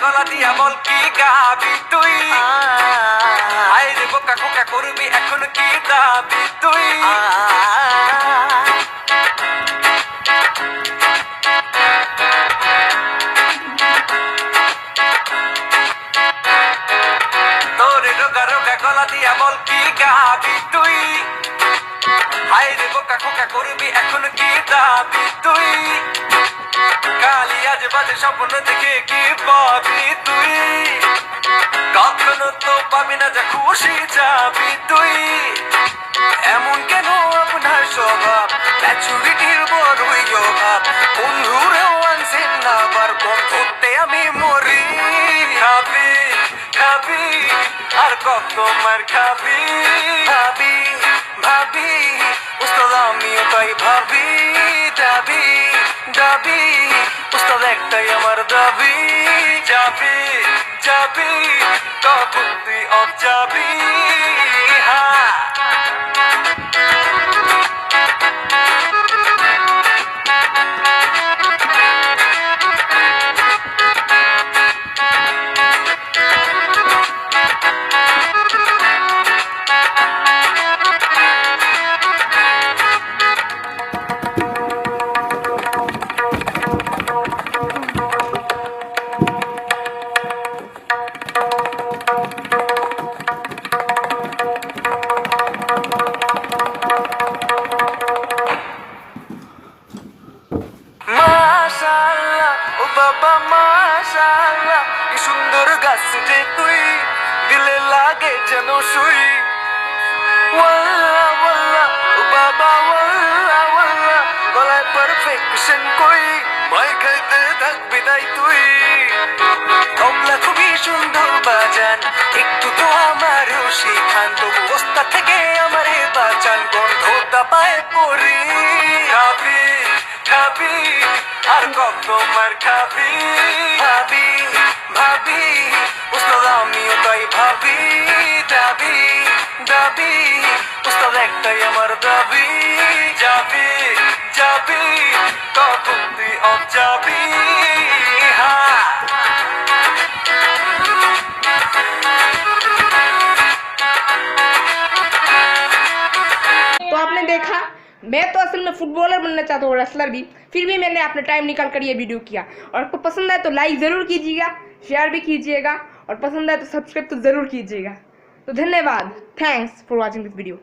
গলা দিয়া বল কি গাবি তুই আয় রে বোকা খোকা করবি এখন কি দাবি তুই তোরে রোগা রোগা গলা দিয়া বল কি গাবি তুই আয় রে বোকা খোকা করবি এখন কি দাবি তুই কালি আজ বাজে স্বপ্ন দেখে কি পাবি তুই কখনো তো পাবি না যা খুশি যাবি তুই এমন কেন আপনার স্বভাব ম্যাচুরিটির বড়ই অভাব বন্ধুরেও আনছেন না বার বন্ধুতে আমি মরি খাবি খাবি আর কত মার খাবি ভাবি ভাবি উস্তাদ আমিও তাই ভাবি দাবি দাবি উস্তাদ একটাই আমার দাবি যাবি যাবি কখন তুই অফ যাবি হ্যাঁ মাশাআল্লাহ ও বাবা মাশাআল্লাহ কি সুন্দর গাছ যে তুই দিলে লাগে যেন সুই ওয়াল্লাহ ওয়াল্লাহ ও বাবা ওয়াল্লাহ ওয়াল্লাহ গলায় পারফেকশন কই মাই খাইতে থাকবি তাই তুই তবলা খুবই সুন্দর বাজান একটু তো আমারও শিখান তবু ওস্তাদ থেকে আমারে বাঁচান গন্ধটা পায়ে পড়ি খাবি খাবি আর কত মার খাবি ভাবি ভাবি উস্তাদ আমিও তাই ভাবি দাবি দাবি উস্তাদ একটাই আমার দাবি যাবি যাবি কখন তুই অফ যাবি হ্যাঁ तो आपने देखा मैं तो असल में फुटबॉलर बनना चाहता हूँ, रेसलर भी, फिर भी मैंने अपना टाइम निकाल कर ये वीडियो किया। और आपको पसंद आए तो लाइक ज़रूर कीजिएगा, शेयर भी कीजिएगा और पसंद आए तो सब्सक्राइब तो ज़रूर कीजिएगा। तो धन्यवाद, thanks for watching this video.